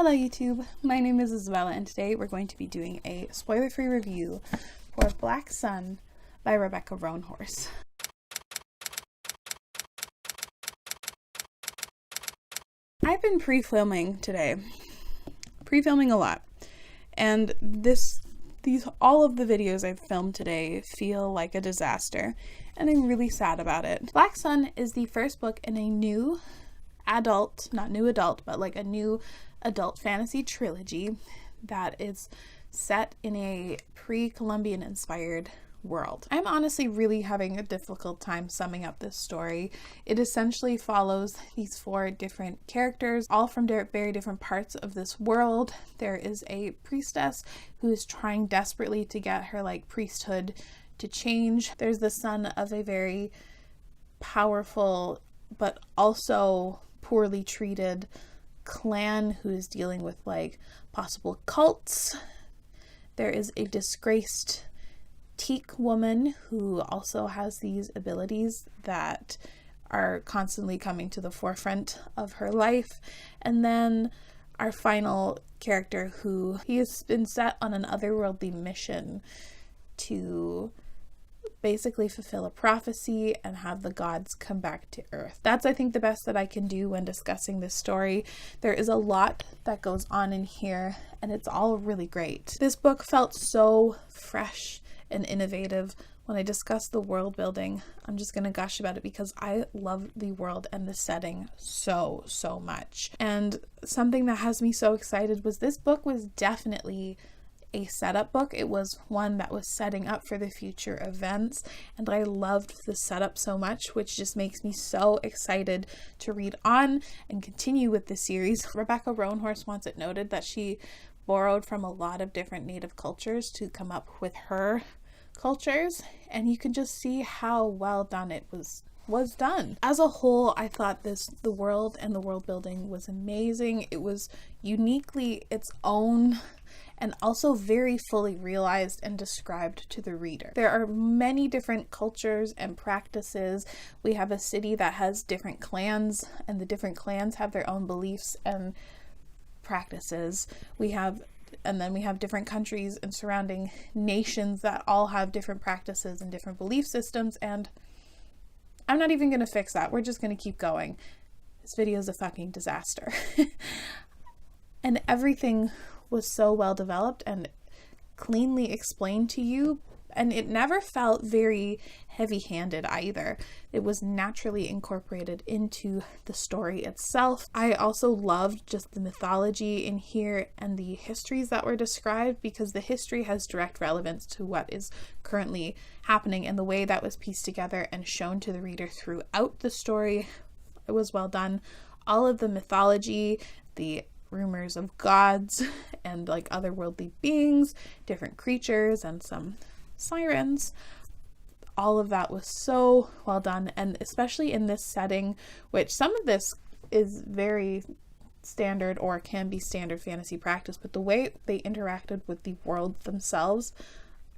Hello YouTube, my name is Isabella and today we're going to be doing a spoiler-free review for Black Sun by Rebecca Roanhorse. I've been pre-filming today, pre-filming a lot, and all of the videos I've filmed today feel like a disaster, and I'm really sad about it. Black Sun is the first book in a new adult, not new adult, but like a new adult fantasy trilogy that is set in a pre-Columbian inspired world. I'm honestly really having a difficult time summing up this story. It essentially follows these four different characters, all from very different parts of this world. There is a priestess who is trying desperately to get her priesthood to change. There's the son of a very powerful but also poorly treated clan who is dealing with possible cults. There is a disgraced teak woman who also has these abilities that are constantly coming to the forefront of her life. And then our final character, who he has been set on an otherworldly mission to basically fulfill a prophecy and have the gods come back to earth. That's, I think, the best that I can do when discussing this story. There is a lot that goes on in here and it's all really great. This book felt so fresh and innovative. When I discuss the world building, I'm just gonna gush about it because I love the world and the setting so much. And something that has me so excited was this book was definitely a setup book. It was one that was setting up for the future events, and I loved the setup so much, which just makes me so excited to read on and continue with the series. Rebecca Roanhorse wants it noted that she borrowed from a lot of different native cultures to come up with her cultures, and you can just see how well done it was done. As a whole, I thought the world and the world building was amazing. It was uniquely its own and also very fully realized and described to the reader. There are many different cultures and practices. We have a city that has different clans, and the different clans have their own beliefs and practices. And then we have different countries and surrounding nations that all have different practices and different belief systems, and I'm not even going to fix that. We're just going to keep going. This video is a fucking disaster. And everything was so well developed and cleanly explained to you, and it never felt very heavy-handed either. It was naturally incorporated into the story itself. I also loved just the mythology in here and the histories that were described, because the history has direct relevance to what is currently happening, and the way that was pieced together and shown to the reader throughout the story, it was well done. All of the mythology, the rumors of gods and otherworldly beings, different creatures, and some sirens, all of that was so well done. And especially in this setting, which some of this is very standard or can be standard fantasy practice, but the way they interacted with the world themselves,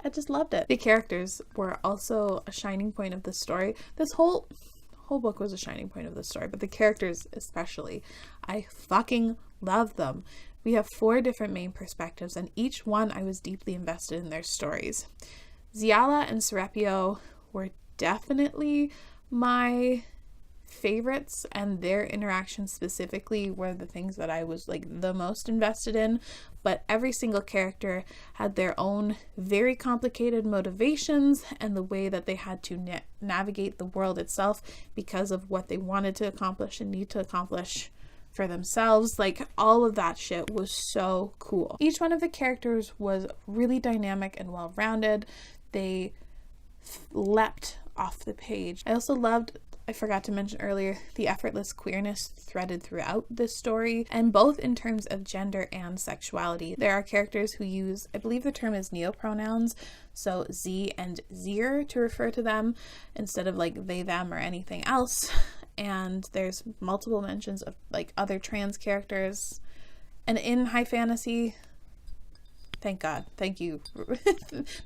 I just loved it. The characters were also a shining point of the story. This whole book was a shining point of the story, but the characters especially, I fucking love them. We have four different main perspectives, and each one I was deeply invested in their stories. Ziala and Serapio were definitely my favorites, and their interactions specifically were the things that I was the most invested in, but every single character had their own very complicated motivations and the way that they had to navigate the world itself because of what they wanted to accomplish and need to accomplish for themselves. All of that shit was so cool. Each one of the characters was really dynamic and well-rounded. They leapt off the page. I also loved, I forgot to mention earlier, the effortless queerness threaded throughout this story, and both in terms of gender and sexuality. There are characters who use, I believe the term is neopronouns, so Z and Zir to refer to them instead of they, them, or anything else. And there's multiple mentions of other trans characters. And in high fantasy, thank God, thank you,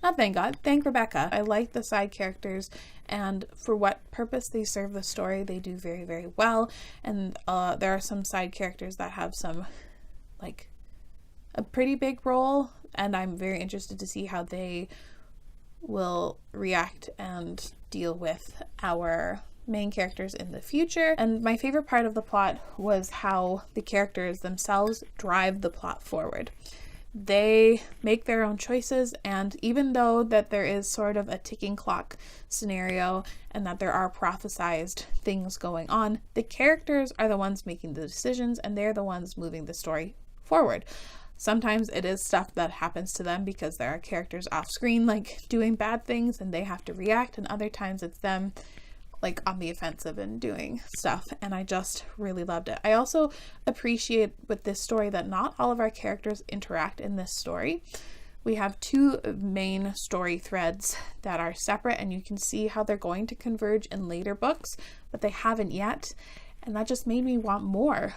not thank God, thank Rebecca. I like the side characters, and for what purpose they serve the story, they do very well. And there are some side characters that have some a pretty big role, and I'm very interested to see how they will react and deal with our main characters in the future. And my favorite part of the plot was how the characters themselves drive the plot forward. They make their own choices, and even though that there is sort of a ticking clock scenario and that there are prophesized things going on, the characters are the ones making the decisions, and they're the ones moving the story forward. Sometimes it is stuff that happens to them because there are characters off screen like doing bad things and they have to react, and other times it's them like on the offensive and doing stuff, and I just really loved it. I also appreciate with this story that not all of our characters interact in this story. We have two main story threads that are separate, and you can see how they're going to converge in later books, but they haven't yet, and that just made me want more.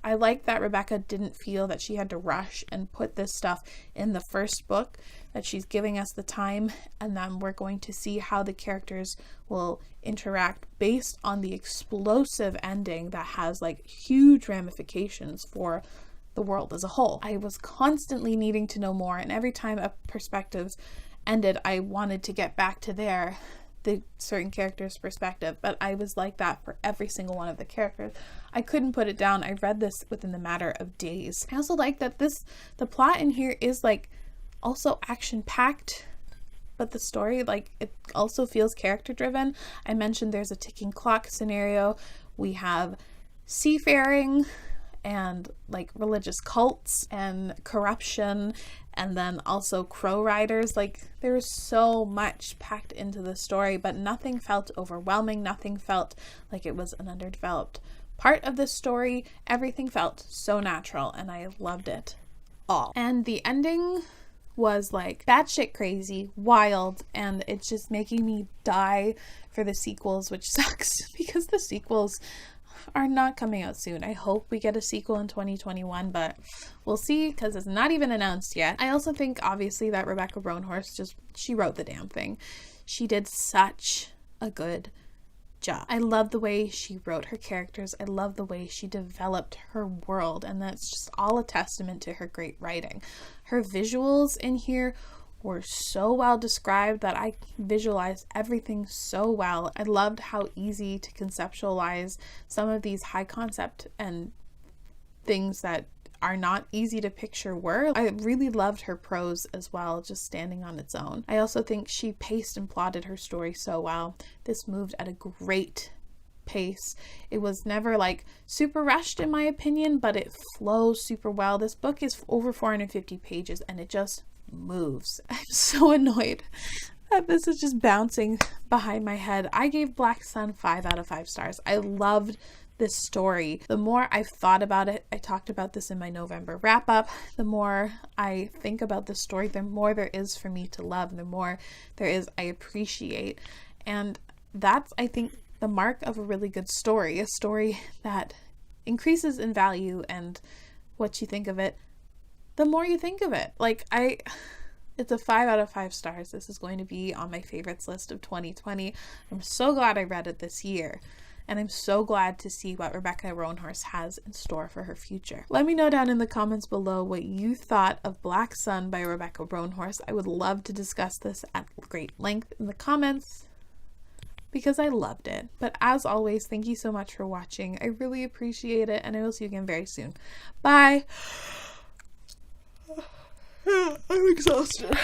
I like that Rebecca didn't feel that she had to rush and put this stuff in the first book, that she's giving us the time, and then we're going to see how the characters will interact based on the explosive ending that has like huge ramifications for the world as a whole. I was constantly needing to know more, and every time a perspective ended, I wanted to get back to the certain character's perspective, but I was like that for every single one of the characters. I couldn't put it down. I read this within the matter of days. I also like that the plot in here is like also action packed, but the story, like, it also feels character driven. I mentioned there's a ticking clock scenario. We have seafaring and like religious cults and corruption, and then also crow riders. Like, there was so much packed into the story, but nothing felt overwhelming. Nothing felt like it was an underdeveloped part of the story. Everything felt so natural, and I loved it all. And the ending was like batshit crazy, wild, and it's just making me die for the sequels, which sucks because the sequels are not coming out soon. I hope we get a sequel in 2021, but we'll see because it's not even announced yet. I also think obviously that Rebecca Roanhorse she wrote the damn thing. She did such a good job. I love the way she wrote her characters. I love the way she developed her world, and that's just all a testament to her great writing. Her visuals in here were so well described that I visualized everything so well. I loved how easy to conceptualize some of these high concept and things that are not easy to picture were. I really loved her prose as well, just standing on its own. I also think she paced and plotted her story so well. This moved at a great pace. It was never like super rushed in my opinion, but it flows super well. This book is over 450 pages and it just moves. I'm so annoyed that this is just bouncing behind my head. I gave Black Sun 5 out of 5 stars. I loved this story. The more I've thought about it, I talked about this in my November wrap up, the more I think about this story, the more there is for me to love, the more there is I appreciate. And that's, I think, the mark of a really good story, a story that increases in value and what you think of it, the more you think of it. Like, it's a 5 out of 5 stars. This is going to be on my favorites list of 2020. I'm so glad I read it this year. And I'm so glad to see what Rebecca Roanhorse has in store for her future. Let me know down in the comments below what you thought of Black Sun by Rebecca Roanhorse. I would love to discuss this at great length in the comments because I loved it. But as always, thank you so much for watching. I really appreciate it, and I will see you again very soon. Bye! I'm exhausted.